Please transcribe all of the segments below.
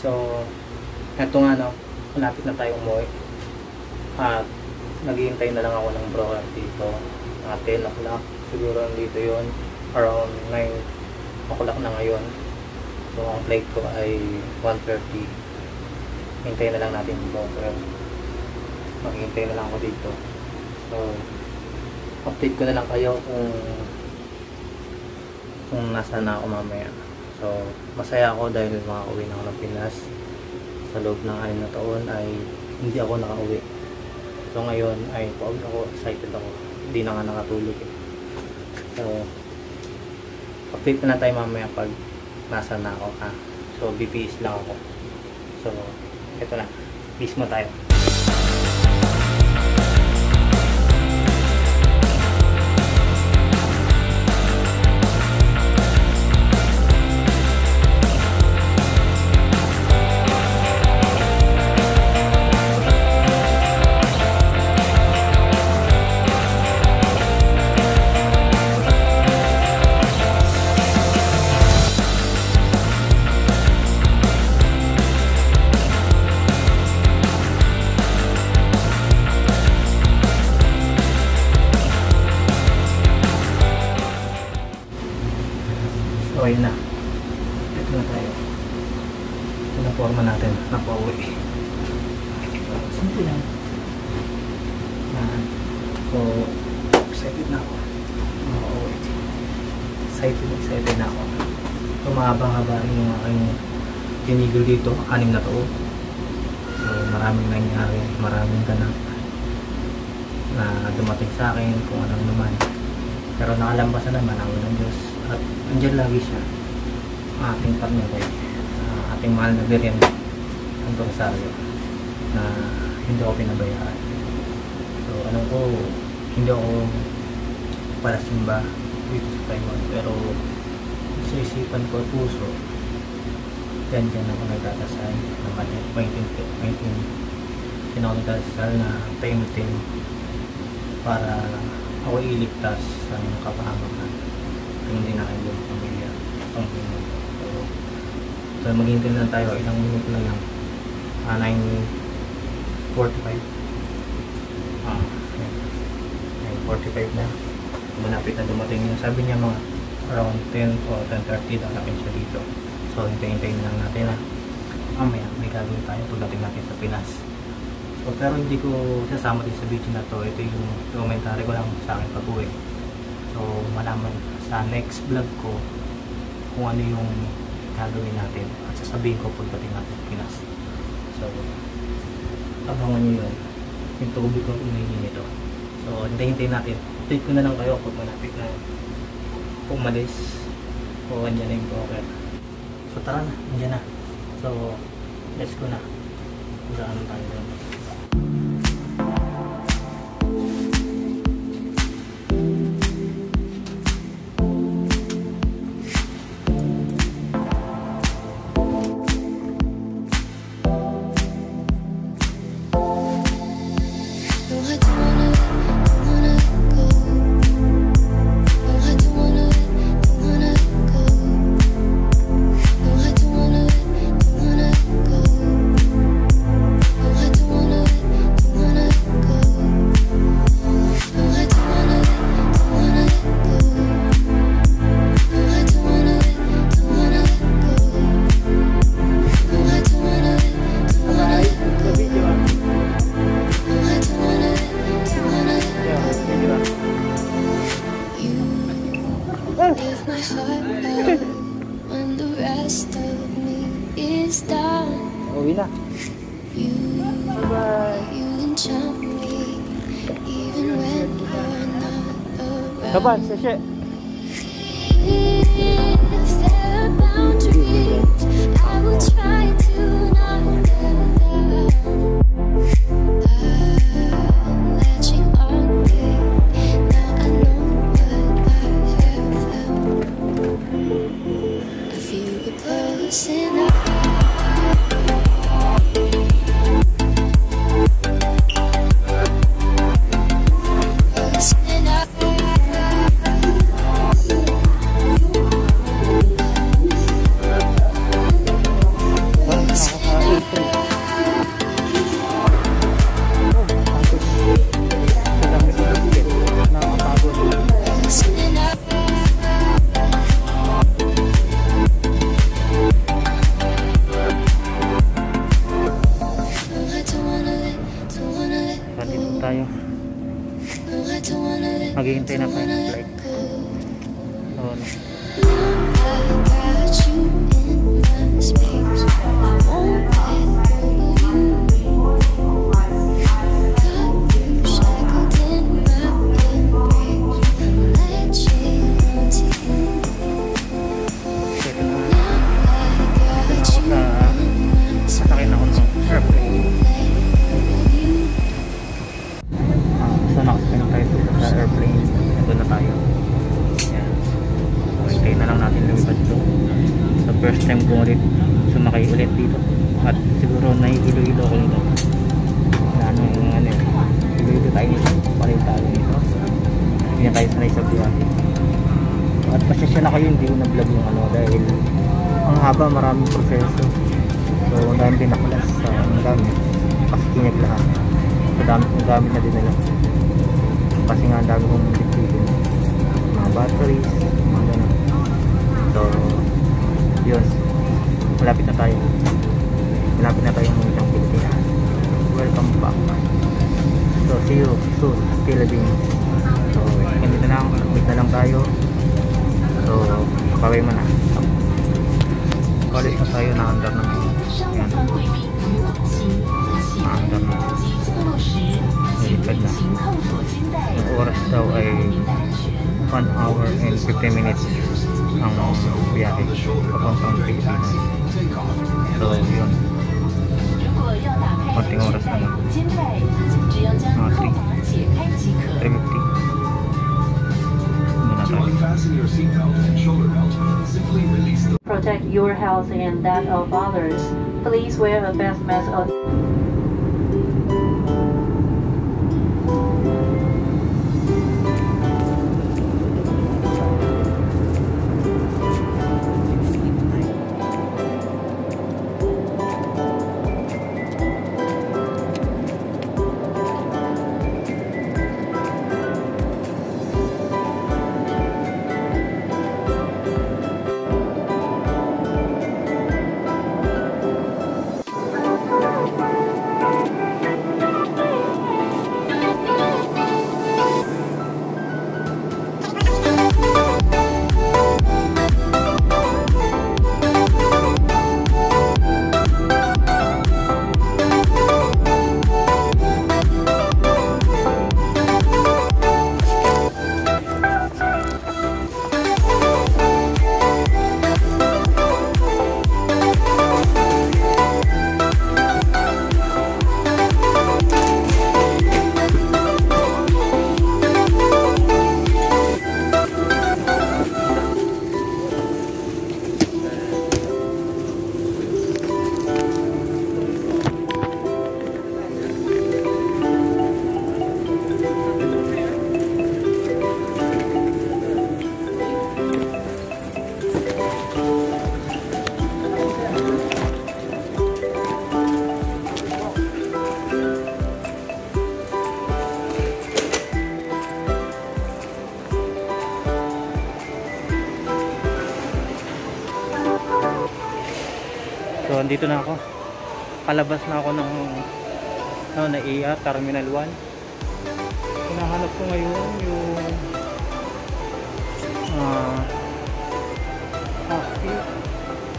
So, eto nga no, malapit na tayo umuwi. At naghihintay na lang ako ng broker dito. Mga 10 o'clock. Siguro dito yon, around 9 o'clock na ngayon. So, ang flight ko ay 1:30. Hintayin na lang natin yung broker. Maghihintay na lang ako dito. So, update ko na lang kayo kung nasa na ako mamaya. So, masaya ako dahil makauwi na ako ng Pinas. Sa loob ng 6 na taon ay hindi ako nakauwi. So, ngayon ay pagod ako, excited ako. Hindi na nga nakatulog eh. So, update na tayo mamaya pag nasa na ako ha. So, BPS lang ako. So, eto na. Peace mo tayo. So, ayun na. Ito na tayo. Ito na forma natin. Napauwi. Simple lang. So, excited na ako. Napauwi. Excited na ako. So, mahaba-haba rin yung aking tinigil dito. 6 na taon. So, maraming nangyari. Maraming ganap na dumating sa akin kung anong naman. Pero nakalampasan naman ang ng Diyos. At andyan lagi siya, ating partner, ating mahal na Biryan ang Rosario, na hindi ako pinabayaan. So alam ko, hindi ako para simba dito sa Taiwan, pero sa isipan ko at puso, dyan ako nagdadasal ng kanya. May nagdadasal na taimtim para ako iligtas sa kapahamakan. Hindi na kayo ng pamilya. So maghintay na tayo, ilang minuto na lang. 9:45. 9:45 na. Malapit na dumating yung sabi niya mga around 10 o 10:30 darating siya dito. So hintayin lang natin na mamaya may gagawin tayo pagdating natin sa Pinas. So pero hindi ko sasama din sa video na to. Ito yung commentary ko lang sa akin pag-uwi. So malaman sa next vlog ko kung ano yung gagawin natin at sasabihin ko pagdating natin sa Pinas. So abangan nyo yun, yung tubig ko umihin ito. So hintayin natin, update ko na lang kayo kung malapit na umalis o andyan na yung broker. So tara na, andyan na. So let's go na kung saan tayo doon. Leave my heart out when the rest of me is down. Uwi na. Bye-bye. You enchant me even when you're not around. Kapan, sasya. If there are boundaries, I will try to knock them down. I'm latching on me. Now I know what I have found. If you were close enough. tayo. No, I don't wanna let Maghihintay na tayo ng flight. go. So, ano. I got you in my space. I won't let go of you. Got you shackled in my embrace. I'm latching onto you. Ito na. I got you in my space. Sasakay na ako ng airplane. So nakasakay na tayo sa airplane. Ito na tayo. Yan. So hintayin na lang natin lumipad ito. So first time ko ulit sumakay ulit dito. At siguro nahihilo-hilo ako nito. Ano hilo-hilo tayo nito. Pareho tayo nito. Hindi na tayo sanay sa biyahe. At pasensya na kayo, hindi ko na-vlog yung ano dahil ang haba, maraming proseso. So ang dami din nakulas sa ang dami. Pasikinig lahat. So ang dami na din nila. Kasi nga ang dami kong bitbitin. Mga batteries, mga ganun. So yun. Malapit na tayo. Malapit na tayong mumitang Pilipinas. Welcome back. So see you soon, Philippines. So ganito na lang. Update na lang tayo. So kakaway mo na. College na tayo na under na. Yan. Na-under na. Nilipad na. Yung oras daw ay 1 hour and 50 minutes ang biyahe papuntang Pilipinas. So yun. Konting oras na lang. Mga 3:50. Muna tayo. Protect your health and that of others. Please wear a face mask on. So andito na ako. Palabas na ako ng NAIA Terminal 1. Hinahanap ko ngayon yung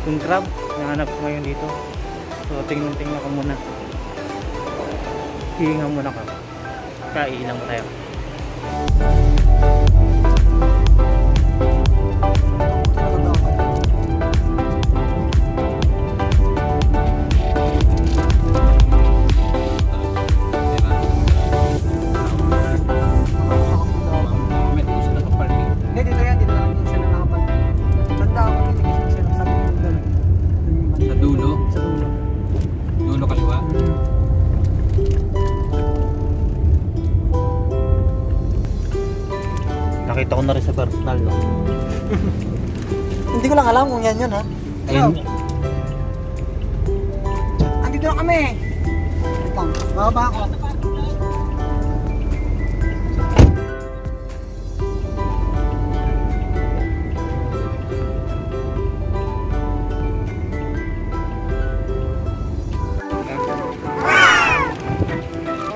yung crab. Hinahanap ko ngayon dito. So tingnan ko muna. Hihinga muna ka. Kainan mo tayo. Nakita ko na rin sa personal, no? Hindi ko lang alam kung yan yun, ha? Ayun. Andito na kami! Wait lang, bababa ako.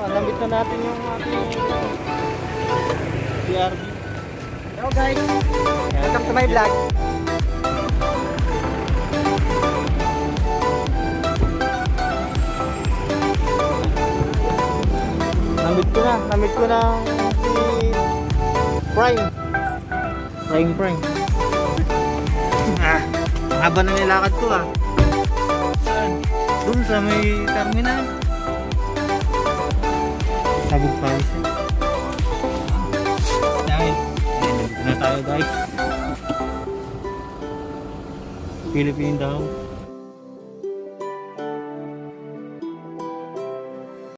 Nabit na natin yung ating BRB. Hello guys, welcome to my vlog. Namit ko na si Prime. Prime. Ang haba na nilakad ko Doon sa may terminal. Sabog pa isa. Dahil na tayo guys. Philippine daw.